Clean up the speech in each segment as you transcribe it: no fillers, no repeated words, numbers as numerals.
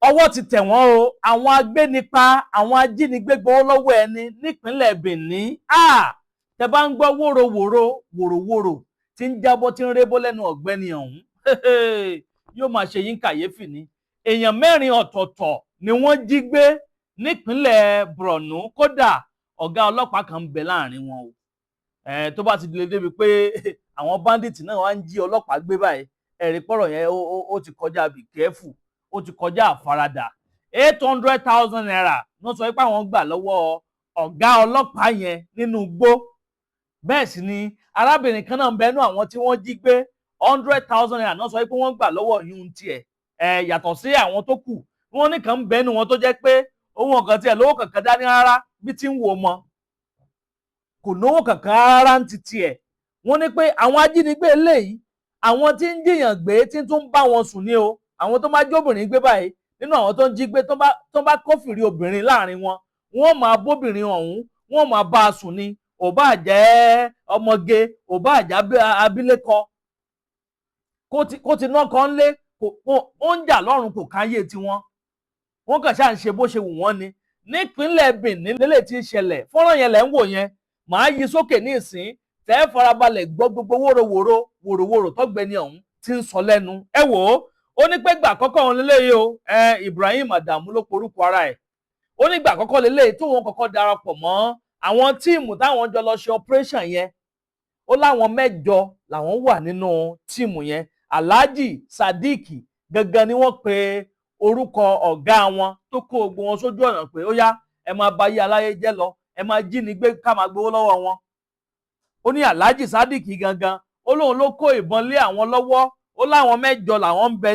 ọwọ́ ti tẹ̀ wọ́n o àwọn agbénipa àwọn ajínigbé gbowó lọ́wọ́ ẹni nípínlẹ̀ Benin tẹ bá ń gbọ́ wòròwòrò tí ń jábọ́ tí ń rébó lẹ́nu ọ̀gbẹ́ni ọ̀hún yóò máa ṣe yín kàyéfì ni èèyàn 4 ọ̀tọ̀ọ̀tọ̀ ni wọ́n jí gbé nípínlẹ̀ Borno kódà ọ̀gá ọlọ́pàá kan ń bẹ láàrin wọn o tó bá ti lè débi pé àwọn bandits náà wá ń jí ọlọ́pàá gbé báyìí ẹ̀rí pọ̀rọ̀ yẹn ó ti kọjá be careful ó ti kọjá àfaradà 800,000 naira wọ́n sọ pé àwọn gbà lọ́wọ́ ọ̀gá ọlọ́pàá yẹn nínú igbó bẹ́ẹ̀ sì ni arábìnrin kan náà ń bẹnu àwọn tí wọ́n jí gbé 100,000 naira náà sọ pé wọ́n gbà lọ́wọ́ yún tiẹ̀ yàtọ̀ sí àwọn tó kù wọ́n ní kàn ń bẹnu wọn tó jẹ́ pé owó ọ̀kan tiẹ̀ lówó kankan dání rárá bí tí ń wò mọ́ kò lówó kankan rárá ń ti tiẹ̀ wọ́n ní pé àwọn ajínigbé eléyìí àwọn tí ń jiyàn gbé tí tún bá wọn sùn ní o àwọn tó bá jóbìnrin gbé báyìí nínú àwọn tó ń jí gbé tó bá kófìrí obìnrin láàrin wọn wọ́n máa bóbìnrin ọ̀hún wọ́n máa bá a sùn ní ò bá jẹ́ ọmọge ò bá jẹ́ abilékọ kó ti ná kan lé ó ń jà lọ́rùn kò káyé tiwọn wọ́n kàn ṣáà ń ṣe bó ṣe wù wọ́n ni nípínlẹ̀ Benin lélẹ̀ tí ń ṣẹlẹ̀ fọ́nrán yẹn lẹ́ ń wò yẹn màá yí sókè ní ìsín tẹ́ farabalẹ̀ gbọ́ gbogbo wòròwòrò tọ́gbẹ́ni ọ̀hún ti ń sọ lẹ́nu ẹ wò ó ní pé gbà àkọ́kọ́ òun lélẹ́yìí o Ibrahim Adamu ló porúkọ ara ẹ̀ ó ní gbà àkọ́kọ́ lélẹ́yìí tó wọn kọ́kọ́ darapọ̀ mọ́ àwọn tíìmù táwọn jọ lọ ṣe operation yẹn ó láwọn 8 làwọn wà nínú tíìmù yẹn Alhaji Sadiq gangan ni wọ́n pe orúkọ ọ̀gá wọn tó kó gbogbo wọn sójú ọ̀nà pé ó yá ẹ máa bá yí aláyé jẹ́ lọ ẹ máa jí ni gbé ká máa gbowó lọ́wọ́ wọn ó ní Alhaji Sadiq gangan ó lóun ló kó ìbọn lé àwọn lọ́wọ́ ó láwọn 8 làwọn ń bẹ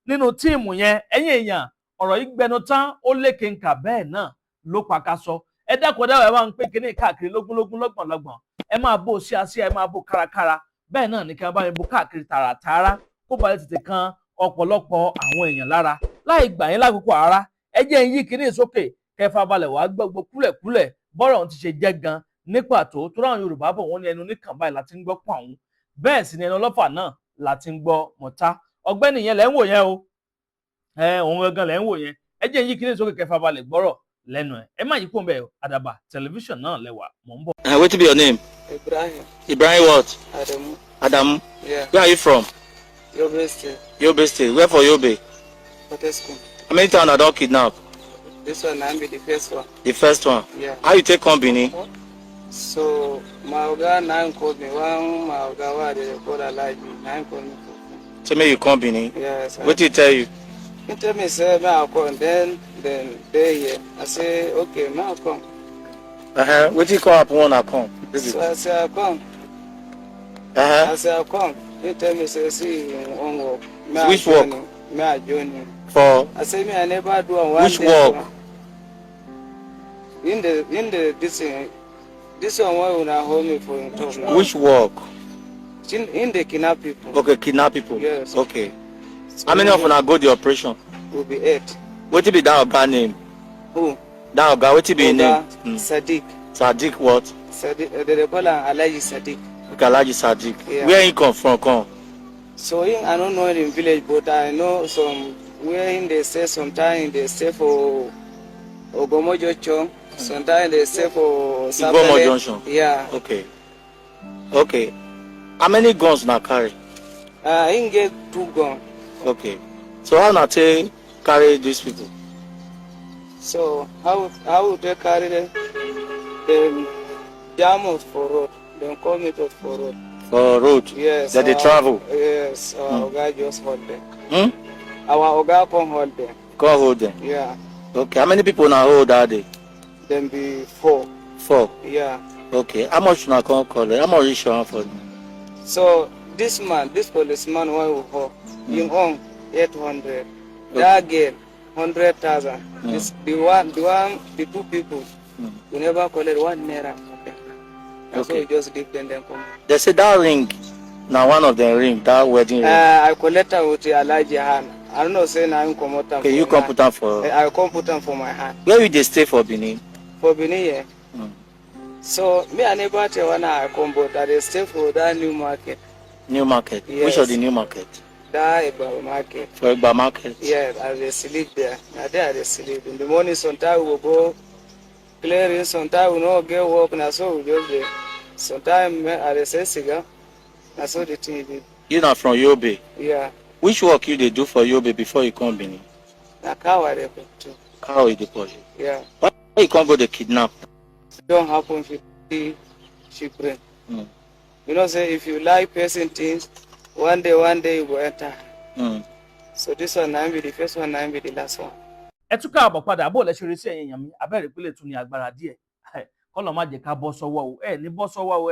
nínú tíìmù yẹn ẹ̀yin èèyàn ọ̀rọ̀ yìí gbẹnu tán ó lékè nkà bẹ́ẹ̀ náà ló pàkàṣọ ẹ dákun ẹ máa ń pè kíní káàkiri lógúnlógún lọ́gbọ̀nlọ́gbọ̀n ẹ máa bò síasíá ẹ máa bò kárakára bẹ́ẹ̀ náà ní kí wọ́n bá mi bò káàkiri tààràtààrà kó balẹ̀ tètè kan ọ̀pọ̀lọpọ̀ àwọn èèyàn lára láì gbà yín lákòókò ara ẹ jẹ́ ń yí kíní sókè kẹfà balẹ̀ wàá gbogbo kúlẹ̀kúlẹ̀ bọ́rọ̀ ohun ti ṣe jẹ́ gan ní pàtó tó ráwọn Yorùbá bọ̀ wọ́n ní ẹnu oníkàn báyìí láti ń gbọ́ pọ̀ ọ̀hún bẹ́ẹ̀ sì ni ẹnu ọlọ́fà náà láti ń gbọ́ mọ̀tá ọ̀gbẹ́ni yẹn lẹ́ ń wò yẹn o òun gangan lẹ́ ń wò yẹn ẹ jẹ́ ń yí kíní sókè kẹfà balẹ̀ gbọ́rọ̀ lẹ́nu ẹ má yí kó ń bẹ̀ Àdàbà tẹlifíṣàn náà lẹ́wà mò ń bọ̀. Wetin be your name? Ibrahim. Ibrahim what? Adamu. Adamu? Yeah. Where are you from? Yobe State. Yobe State. Where for Yobe? Fortescue. How many times I don kidnap? This one I be the first one. The first one? Yeah. How you take come Benin? So my oga now called me. One my oga why they call Alhaji now called me. So make you come Benin? Yes. Wetin he tell you? He tell me say may I come then they here. I say okay may I come. Wetin come happen when I come? So I say I come. I say I come. He tell me say see on work. Which work? May I join you. For I say me I never do one which day. work? In the this one why una hold me for talk now. Which work? In the kidnap people. Okay, kidnap people. Yes. Okay. How many of una go the operation? Will be 8. Wetin be that oga name? Who? That oga wetin be him name? Sadiq. Sadiq what? Sadiq. They call him Alhaji Sadiq. Okay, Alhaji Sadiq. Yeah. Where he come from? Come. So I don't know in village, but I know some where they stay. Sometimes they stay for Ogomojocho. Sometimes they stay for Igbomo Junction. Yeah. Okay. Okay. How many guns na carry? He get 2 guns. Okay. So how na take carry these people? So how would they carry them? Them jam us for road. They call me to for road. For road? Yes. That they travel? Yes. Our oga just hold them. Our oga come hold them. Come hold them? Yeah. Okay. How many people na hold that day? Them be 4. 4? Yeah. Okay. How much na come collect? How much you show for them? So this policeman why we hold, he own 800. Okay. That girl 100,000. This the 2 people. We never collect 1 naira. That's why we just give them come. They say that ring, now one of them ring, that wedding ring. I collect them with a large hand. I don't know say now I'm come out. Okay, you come put them for. I come put them for my hand. Where will they stay for Benin? For Benin, yeah. So me I never tell when I come, but I stay for that new market. New market. Yes. Which of the new market? that Egba market. For Egba market? Yeah, as they sleep there. Now there they sleep. In the morning, sometimes we will go clearing, sometimes we not get work, now so we just there. Sometimes I dey sell cigar, now so the thing is. You not from Yobe? Yeah. Which work you dey do for Yobe before you come Benin? Na cow I dey put too. Cow you dey put? Yeah. Why you can't go to kidnap? Don't happen for children. You know, say if you like person things, one day you go enter. So this one now be the first one, now be the last one. Ẹ tún káàbọ̀ padà bó lẹ ṣe rí sí ẹ̀yin èèyàn mi abẹ́rẹ́ ìpínlẹ̀ tún ní agbára díẹ̀ kọ́lọ̀ má jẹ́ ká bọ́ sọ́wọ́ o ẹ̀ ní bọ́ sọ́wọ́ o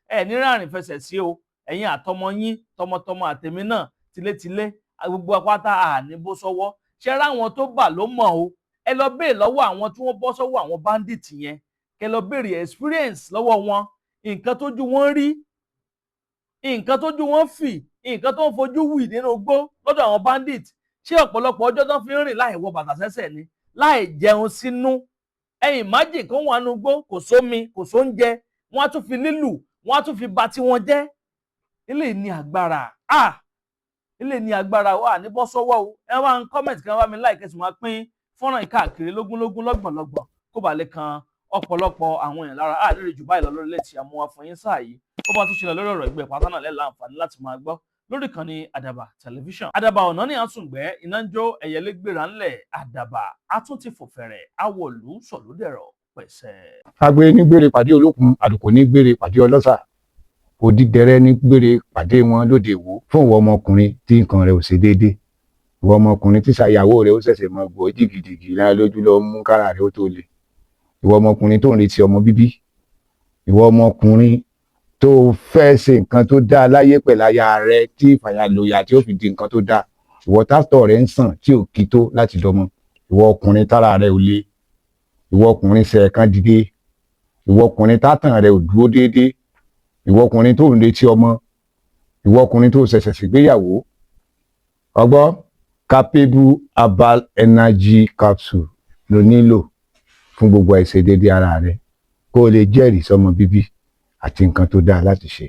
ẹ̀ ní rárìn fẹsẹ̀ sí o ẹ̀yin àtọmọ yín tọmọtọmọ àtẹ̀mí náà tilétilé gbogbo apáta àní bọ́ sọ́wọ́ ṣe ráwọn tó bà ló mọ̀ o ẹ lọ béèrè lọ́wọ́ àwọn tí wọ́n bọ́ sọ́wọ́ àwọn bandit yẹn kẹ lọ béèrè experience lọ́wọ́ wọn nǹkan tójú wọn rí nǹkan tójú wọn fì nǹkan tó ń fojú wì nínú igbó lọ́dọ̀ àwọn bandit ṣé ọ̀pọ̀lọpọ̀ ọjọ́ tó fi ń rìn láì wọ bàtà sẹ́sẹ̀ ni láì jẹun sínú ẹ̀yìn májì kan wà nínú igbó kò sómi kò sóúnjẹ wọ́n á tún fi lílù wọ́n á tún fi ba tí wọ́n jẹ́ ilé ní agbára ilé ní agbára wà ní bọ́ sọ́wọ́ o ẹ wá ń comment kan wá mi láì kẹsì máa pín fọ́nrán ìkáàkiri lógúnlógún lọ́gbọ̀nlọ́gbọ̀n kó bàa lè kan ọ̀pọ̀lọpọ̀ àwọn èèyàn lára lórí jù báyìí lọ lórí ilé tí a mú wá fún yín sáà yìí ó bá tún ṣe lọ lórí ọ̀rọ̀ ìgbẹ́ pátá náà lẹ́la àǹfààní láti máa gbọ́ lórí ìkànnì àdàbà tẹlifíṣàn àdàbà ọ̀nà ní àsùngbẹ́ iná ń jó ẹ̀yẹlé gbéra ńlẹ̀ àdàbà atún ti fòfẹ̀rẹ̀ awọ̀lú sọ̀lódẹ̀rọ̀ pẹ̀sẹ̀. agbe ní gbére pàdé olókun àdùkò ní gbére pàdé ọlọ́ṣà òdìdẹrẹ́ ní gbére pàdé wọn lóde ìwò fún ìwọ ọmọkùnrin tí nǹkan rẹ̀ ò ṣe déédé ìwọ ọmọkùnrin tí ṣàyàwó rẹ̀ ó ṣẹ̀ṣẹ̀ mọ gbọ́ jìgìjìgì lára lójú lọ mú kára rẹ̀ ó tó le ìwọ ọmọkùnrin tó ń retí ọmọ bíbí ìwọ ọmọkùnrin tó fẹ́ ṣe nǹkan tó dáa láyé pẹ̀lú aya rẹ̀ tí ìfàyàlòyà tí ó fi di nǹkan tó dáa ìwọ tátọ̀ rẹ̀ ń sàn tí ò kí tó láti dọmọ ìwọ ọkùnrin tára rẹ̀ ò le ìwọ ọkùnrin ṣẹ̀ẹ̀kan dìde ìwọ ọkùnrin tátàn rẹ̀ ò dúró déédéé ìwọ ọkùnrin tó ń retí ọmọ ìwọ ọkùnrin tó ṣẹ̀ṣẹ̀ ṣègbéyàwó ọgbọ́ capable herbal energy capsule ló nílò fún gbogbo àìṣedéédéé ara rẹ̀ kó o lè jẹ́rìí sọmọ bíbí àti nǹkan tó dáa láti ṣe.